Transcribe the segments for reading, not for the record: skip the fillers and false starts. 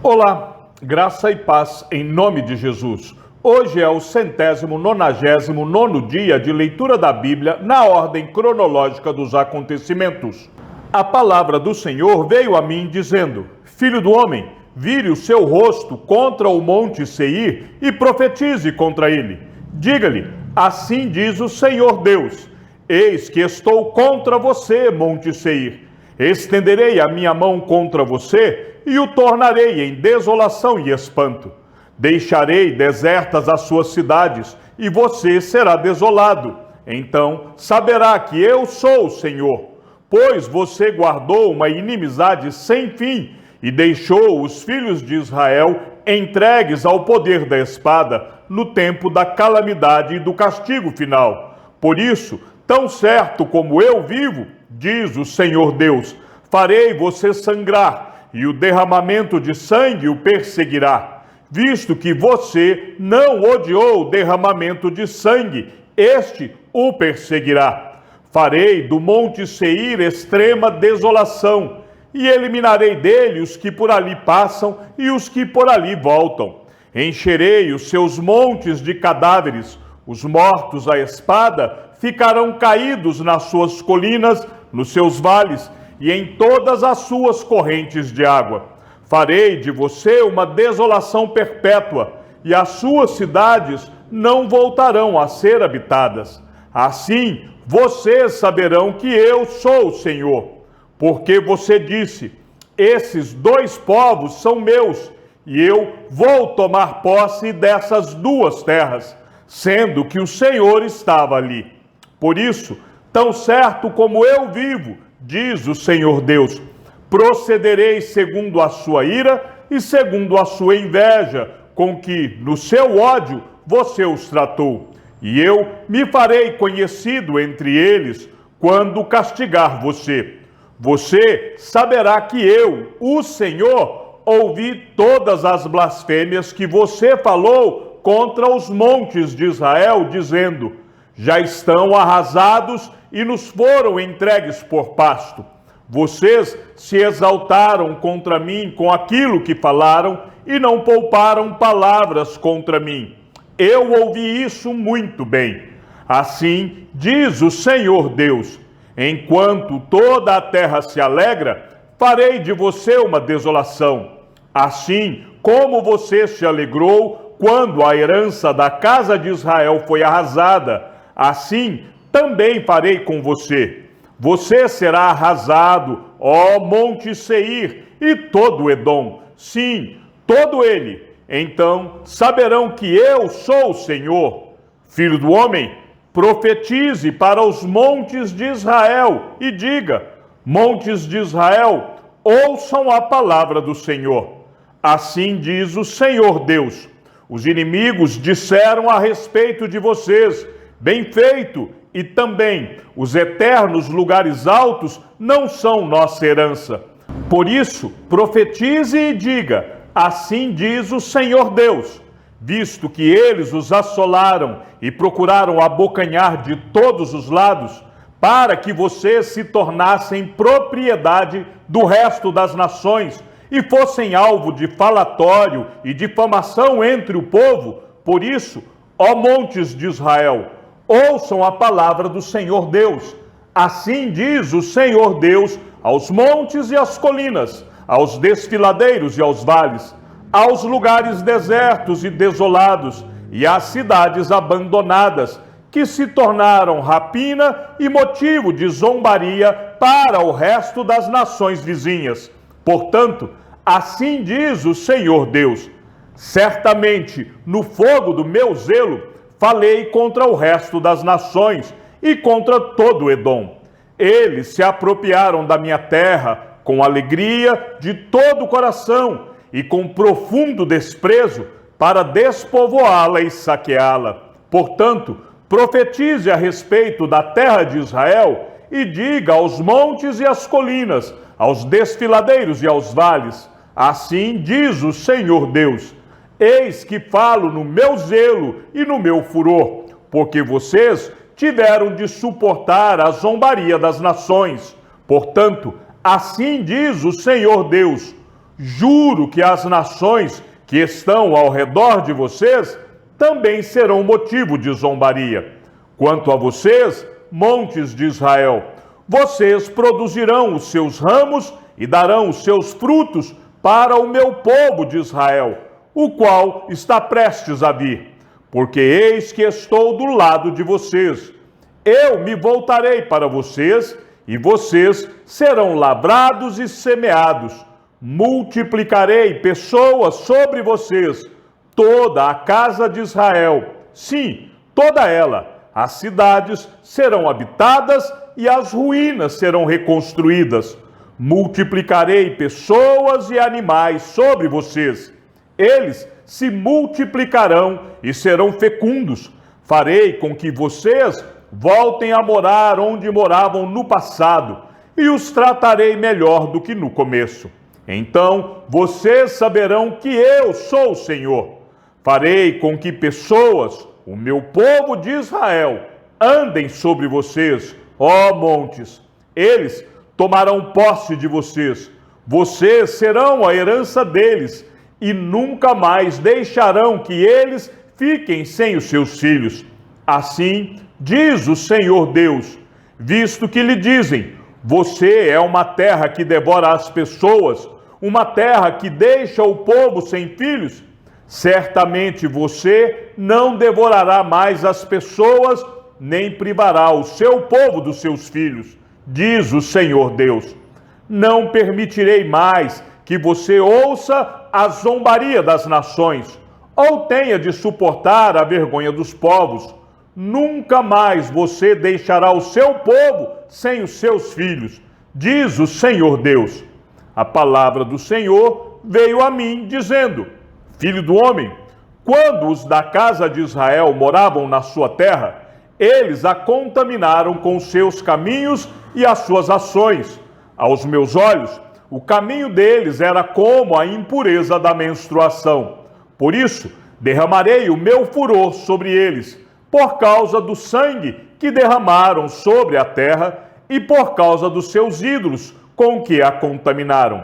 Olá, graça e paz em nome de Jesus. Hoje é o 199º dia de leitura da Bíblia na ordem cronológica dos acontecimentos. A palavra do Senhor veio a mim dizendo: Filho do homem, vire o seu rosto contra o monte Seir e profetize contra ele. Diga-lhe: assim diz o Senhor Deus: eis que estou contra você, monte Seir. Estenderei a minha mão contra você e o tornarei em desolação e espanto. Deixarei desertas as suas cidades e você será desolado. Então saberá que eu sou o Senhor, pois você guardou uma inimizade sem fim e deixou os filhos de Israel entregues ao poder da espada no tempo da calamidade e do castigo final. Por isso, tão certo como eu vivo, diz o Senhor Deus, farei você sangrar, e o derramamento de sangue o perseguirá. Visto que você não odiou o derramamento de sangue, este o perseguirá. Farei do monte Seir extrema desolação, e eliminarei dele os que por ali passam e os que por ali voltam. Encherei os seus montes de cadáveres, os mortos à espada ficarão caídos nas suas colinas, nos seus vales e em todas as suas correntes de água. Farei de você uma desolação perpétua, e as suas cidades não voltarão a ser habitadas. Assim, vocês saberão que eu sou o Senhor, porque você disse: esses dois povos são meus, e eu vou tomar posse dessas duas terras, sendo que o Senhor estava ali. Por isso, tão certo como eu vivo, diz o Senhor Deus, procederei segundo a sua ira e segundo a sua inveja, com que no seu ódio você os tratou. E eu me farei conhecido entre eles quando castigar você. Você saberá que eu, o Senhor, ouvi todas as blasfêmias que você falou contra os montes de Israel, dizendo: já estão arrasados e nos foram entregues por pasto. Vocês se exaltaram contra mim com aquilo que falaram e não pouparam palavras contra mim. Eu ouvi isso muito bem. Assim diz o Senhor Deus: enquanto toda a terra se alegra, farei de você uma desolação. Assim como você se alegrou quando a herança da casa de Israel foi arrasada, assim também farei com você. Você será arrasado, ó monte Seir, e todo Edom, sim, todo ele. Então saberão que eu sou o Senhor. Filho do homem, profetize para os montes de Israel e diga: montes de Israel, ouçam a palavra do Senhor. Assim diz o Senhor Deus: os inimigos disseram a respeito de vocês: bem feito, e também os eternos lugares altos não são nossa herança. Por isso, profetize e diga: assim diz o Senhor Deus, visto que eles os assolaram e procuraram abocanhar de todos os lados, para que vocês se tornassem propriedade do resto das nações e fossem alvo de falatório e difamação entre o povo. Por isso, ó montes de Israel, ouçam a palavra do Senhor Deus. Assim diz o Senhor Deus aos montes e às colinas, aos desfiladeiros e aos vales, aos lugares desertos e desolados, e às cidades abandonadas, que se tornaram rapina e motivo de zombaria para o resto das nações vizinhas. Portanto, assim diz o Senhor Deus: certamente no fogo do meu zelo falei contra o resto das nações e contra todo Edom. Eles se apropriaram da minha terra com alegria de todo o coração e com profundo desprezo para despovoá-la e saqueá-la. Portanto, profetize a respeito da terra de Israel e diga aos montes e às colinas, aos desfiladeiros e aos vales: assim diz o Senhor Deus: eis que falo no meu zelo e no meu furor, porque vocês tiveram de suportar a zombaria das nações. Portanto, assim diz o Senhor Deus: juro que as nações que estão ao redor de vocês também serão motivo de zombaria. Quanto a vocês, montes de Israel, vocês produzirão os seus ramos e darão os seus frutos para o meu povo de Israel, o qual está prestes a vir. Porque eis que estou do lado de vocês. Eu me voltarei para vocês, e vocês serão lavrados e semeados. Multiplicarei pessoas sobre vocês, toda a casa de Israel. Sim, toda ela. As cidades serão habitadas e as ruínas serão reconstruídas. Multiplicarei pessoas e animais sobre vocês. Eles se multiplicarão e serão fecundos. Farei com que vocês voltem a morar onde moravam no passado, e os tratarei melhor do que no começo. Então vocês saberão que eu sou o Senhor. Farei com que pessoas, o meu povo de Israel, andem sobre vocês, ó montes. Eles tomarão posse de vocês. Vocês serão a herança deles, e nunca mais deixarão que eles fiquem sem os seus filhos. Assim diz o Senhor Deus, visto que lhe dizem: você é uma terra que devora as pessoas, uma terra que deixa o povo sem filhos. Certamente você não devorará mais as pessoas, nem privará o seu povo dos seus filhos, diz o Senhor Deus. Não permitirei mais que você ouça a zombaria das nações, ou tenha de suportar a vergonha dos povos. Nunca mais você deixará o seu povo sem os seus filhos, diz o Senhor Deus. A palavra do Senhor veio a mim, dizendo: Filho do homem, quando os da casa de Israel moravam na sua terra, eles a contaminaram com os seus caminhos e as suas ações. Aos meus olhos, o caminho deles era como a impureza da menstruação. Por isso, derramarei o meu furor sobre eles, por causa do sangue que derramaram sobre a terra e por causa dos seus ídolos com que a contaminaram.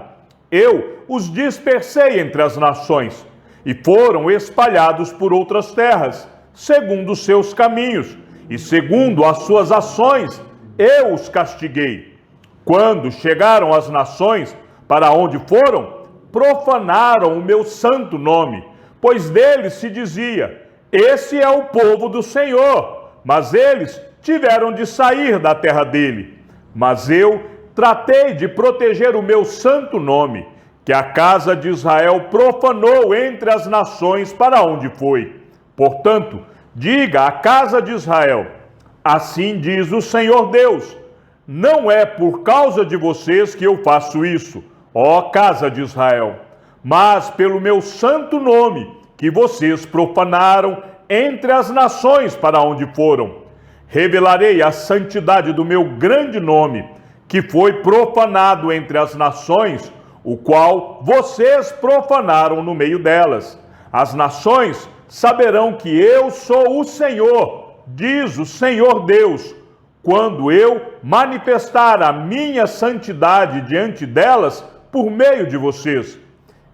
Eu os dispersei entre as nações e foram espalhados por outras terras, segundo os seus caminhos e segundo as suas ações, eu os castiguei. Quando chegaram as nações para onde foram, profanaram o meu santo nome, pois deles se dizia: esse é o povo do Senhor, mas eles tiveram de sair da terra dele. Mas eu tratei de proteger o meu santo nome, que a casa de Israel profanou entre as nações para onde foi. Portanto, diga à casa de Israel: assim diz o Senhor Deus, não é por causa de vocês que eu faço isso, ó casa de Israel, mas pelo meu santo nome, que vocês profanaram entre as nações para onde foram. Revelarei a santidade do meu grande nome, que foi profanado entre as nações, o qual vocês profanaram no meio delas. As nações saberão que eu sou o Senhor, diz o Senhor Deus, quando eu manifestar a minha santidade diante delas por meio de vocês.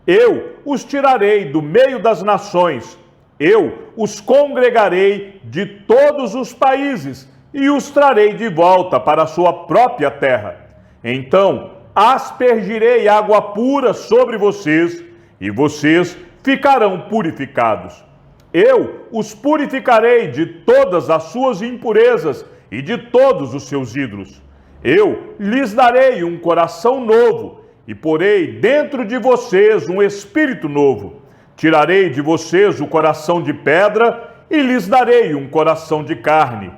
Eu os tirarei do meio das nações, eu os congregarei de todos os países e os trarei de volta para a sua própria terra. Então aspergirei água pura sobre vocês e vocês ficarão purificados. Eu os purificarei de todas as suas impurezas e de todos os seus ídolos. Eu lhes darei um coração novo e porei dentro de vocês um espírito novo. Tirarei de vocês o coração de pedra e lhes darei um coração de carne.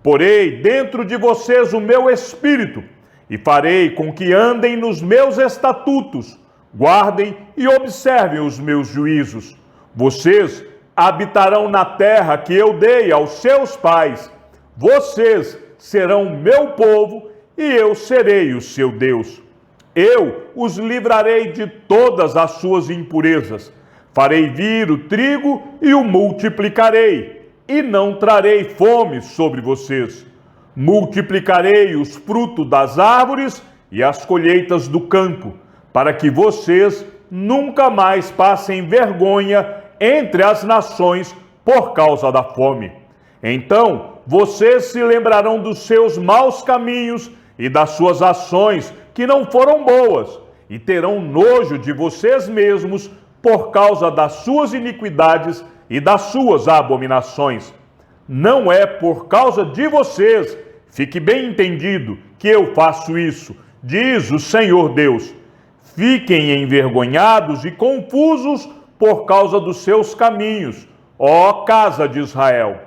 Porei dentro de vocês o meu espírito e farei com que andem nos meus estatutos, guardem e observem os meus juízos. Vocês habitarão na terra que eu dei aos seus pais. Vocês serão meu povo e eu serei o seu Deus. Eu os livrarei de todas as suas impurezas. Farei vir o trigo e o multiplicarei, e não trarei fome sobre vocês. Multiplicarei os frutos das árvores e as colheitas do campo, para que vocês nunca mais passem vergonha entre as nações por causa da fome. Então vocês se lembrarão dos seus maus caminhos e das suas ações que não foram boas, e terão nojo de vocês mesmos por causa das suas iniquidades e das suas abominações. Não é por causa de vocês, fique bem entendido, que eu faço isso, diz o Senhor Deus. Fiquem envergonhados e confusos por causa dos seus caminhos, ó casa de Israel.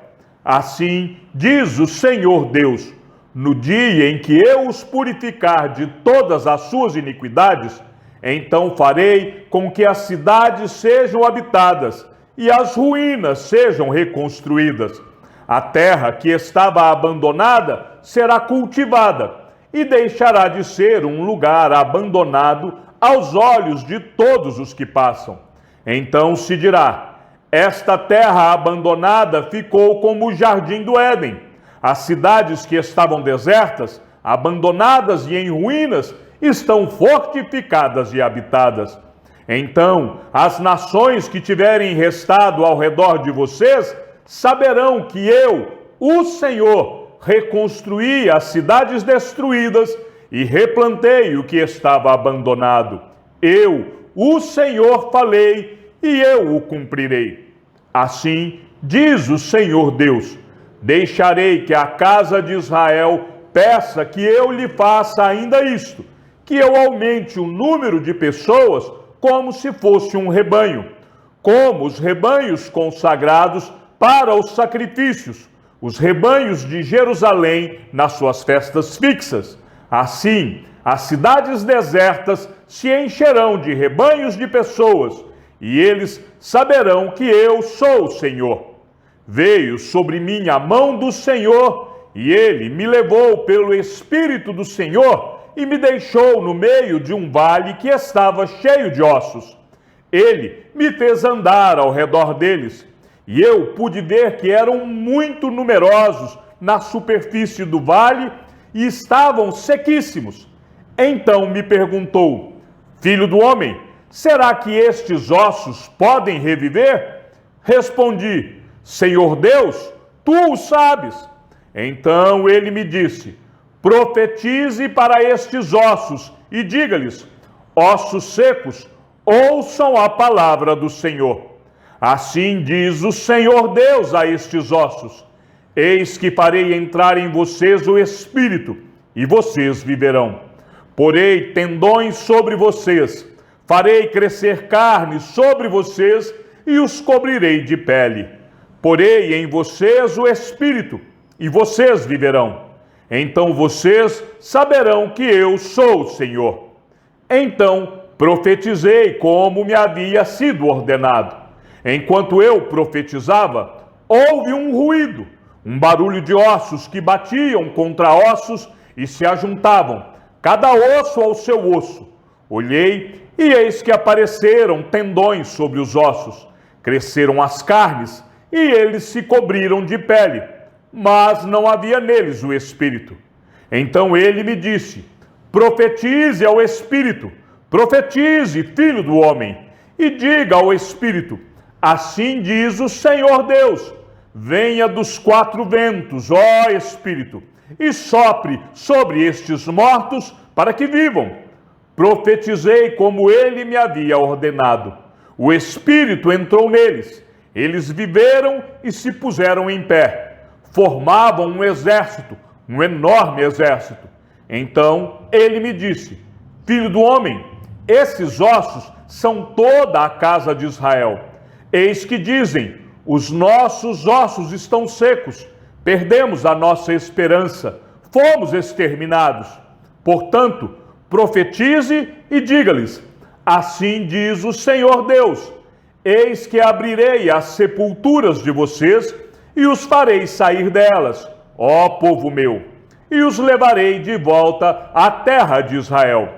Assim diz o Senhor Deus: no dia em que eu os purificar de todas as suas iniquidades, então farei com que as cidades sejam habitadas e as ruínas sejam reconstruídas. A terra que estava abandonada será cultivada e deixará de ser um lugar abandonado aos olhos de todos os que passam. Então se dirá: esta terra abandonada ficou como o jardim do Éden. As cidades que estavam desertas, abandonadas e em ruínas, estão fortificadas e habitadas. Então as nações que tiverem restado ao redor de vocês saberão que eu, o Senhor, reconstruí as cidades destruídas e replantei o que estava abandonado. Eu, o Senhor, falei e eu o cumprirei. Assim diz o Senhor Deus: deixarei que a casa de Israel peça que eu lhe faça ainda isto, que eu aumente o número de pessoas como se fosse um rebanho, como os rebanhos consagrados para os sacrifícios, os rebanhos de Jerusalém nas suas festas fixas. Assim, as cidades desertas se encherão de rebanhos de pessoas, e eles saberão que eu sou o Senhor. Veio sobre mim a mão do Senhor, e ele me levou pelo Espírito do Senhor e me deixou no meio de um vale que estava cheio de ossos. Ele me fez andar ao redor deles, e eu pude ver que eram muito numerosos na superfície do vale e estavam sequíssimos. Então me perguntou: filho do homem, será que estes ossos podem reviver? Respondi: Senhor Deus, tu o sabes. Então ele me disse: profetize para estes ossos e diga-lhes: ossos secos, ouçam a palavra do Senhor. Assim diz o Senhor Deus a estes ossos: eis que farei entrar em vocês o Espírito, e vocês viverão. Porei tendões sobre vocês, farei crescer carne sobre vocês e os cobrirei de pele. Porei em vocês o Espírito, e vocês viverão. Então vocês saberão que eu sou o Senhor. Então profetizei como me havia sido ordenado. Enquanto eu profetizava, houve um ruído, um barulho de ossos que batiam contra ossos e se ajuntavam, cada osso ao seu osso. Olhei e eis que apareceram tendões sobre os ossos, cresceram as carnes e eles se cobriram de pele, mas não havia neles o Espírito. Então ele me disse: profetize ao Espírito, profetize, filho do homem, e diga ao Espírito: assim diz o Senhor Deus: venha dos quatro ventos, ó Espírito, e sopre sobre estes mortos para que vivam. Profetizei como ele me havia ordenado. O Espírito entrou neles, eles viveram e se puseram em pé. Formavam um exército, um enorme exército. Então ele me disse: filho do homem, esses ossos são toda a casa de Israel. Eis que dizem: os nossos ossos estão secos, perdemos a nossa esperança, fomos exterminados. Portanto, profetize e diga-lhes: assim diz o Senhor Deus: eis que abrirei as sepulturas de vocês e os farei sair delas, ó povo meu, e os levarei de volta à terra de Israel.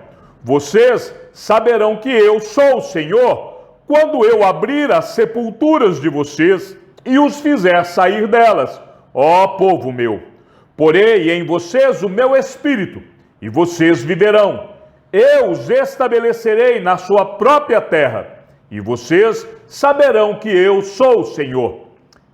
Vocês saberão que eu sou o Senhor quando eu abrir as sepulturas de vocês e os fizer sair delas, ó povo meu. Porei em vocês o meu Espírito, e vocês viverão, eu os estabelecerei na sua própria terra, e vocês saberão que eu sou o Senhor.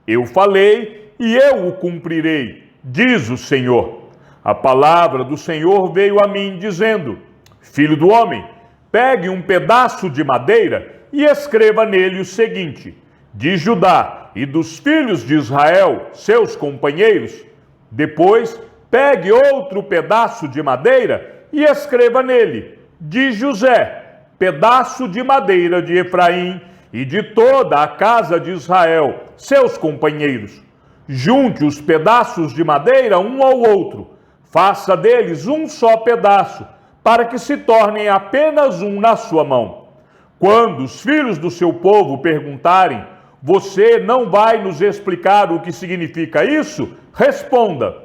Eu falei e eu o cumprirei, diz o Senhor. A palavra do Senhor veio a mim dizendo: Filho do homem, pegue um pedaço de madeira e escreva nele o seguinte: de Judá e dos filhos de Israel, seus companheiros. Depois, pegue outro pedaço de madeira e escreva nele: de José, pedaço de madeira de Efraim e de toda a casa de Israel, seus companheiros. Junte os pedaços de madeira um ao outro, faça deles um só pedaço, para que se tornem apenas um na sua mão. Quando os filhos do seu povo perguntarem: você não vai nos explicar o que significa isso? Responda: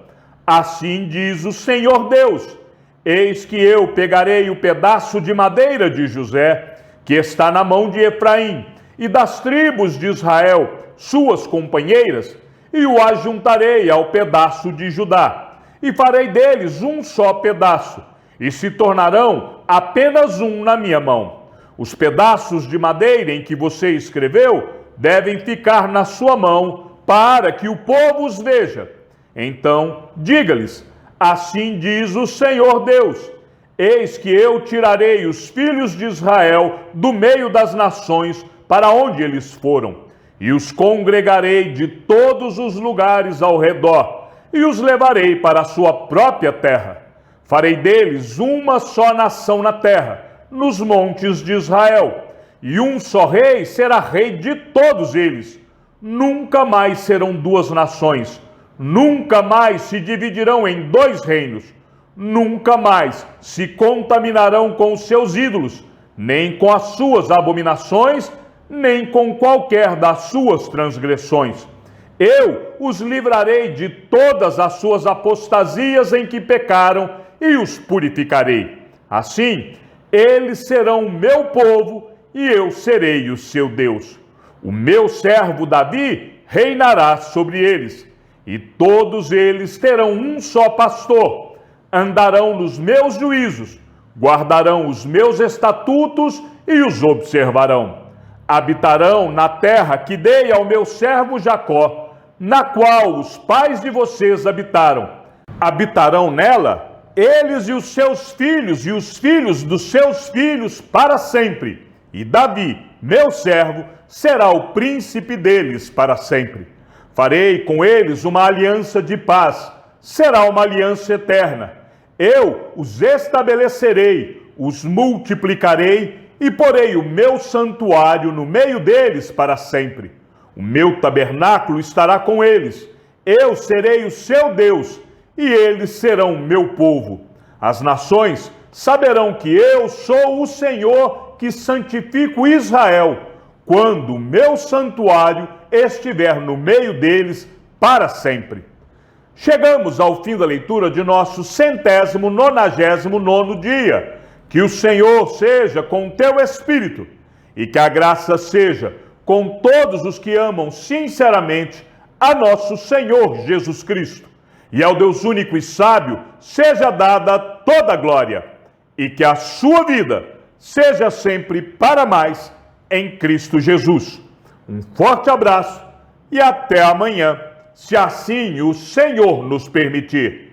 assim diz o Senhor Deus: eis que eu pegarei o pedaço de madeira de José, que está na mão de Efraim, e das tribos de Israel, suas companheiras, e o ajuntarei ao pedaço de Judá, e farei deles um só pedaço, e se tornarão apenas um na minha mão. Os pedaços de madeira em que você escreveu devem ficar na sua mão, para que o povo os veja. Então, diga-lhes: assim diz o Senhor Deus: eis que eu tirarei os filhos de Israel do meio das nações para onde eles foram, e os congregarei de todos os lugares ao redor, e os levarei para a sua própria terra. Farei deles uma só nação na terra, nos montes de Israel, e um só rei será rei de todos eles. Nunca mais serão duas nações, nunca mais se dividirão em dois reinos, nunca mais se contaminarão com os seus ídolos, nem com as suas abominações, nem com qualquer das suas transgressões. Eu os livrarei de todas as suas apostasias em que pecaram e os purificarei. Assim, eles serão o meu povo e eu serei o seu Deus. O meu servo Davi reinará sobre eles, e todos eles terão um só pastor. Andarão nos meus juízos, guardarão os meus estatutos e os observarão. Habitarão na terra que dei ao meu servo Jacó, na qual os pais de vocês habitaram. Habitarão nela eles e os seus filhos e os filhos dos seus filhos para sempre. E Davi, meu servo, será o príncipe deles para sempre. Farei com eles uma aliança de paz, será uma aliança eterna. Eu os estabelecerei, os multiplicarei e porei o meu santuário no meio deles para sempre. O meu tabernáculo estará com eles. Eu serei o seu Deus e eles serão o meu povo. As nações saberão que eu sou o Senhor que santifico Israel, quando o meu santuário estiver no meio deles para sempre. Chegamos ao fim da leitura de nosso 199º dia. Que o Senhor seja com o teu espírito e que a graça seja com todos os que amam sinceramente a nosso Senhor Jesus Cristo. E ao Deus único e sábio seja dada toda a glória, e que a sua vida seja sempre para mais em Cristo Jesus. Um forte abraço e até amanhã, se assim o Senhor nos permitir.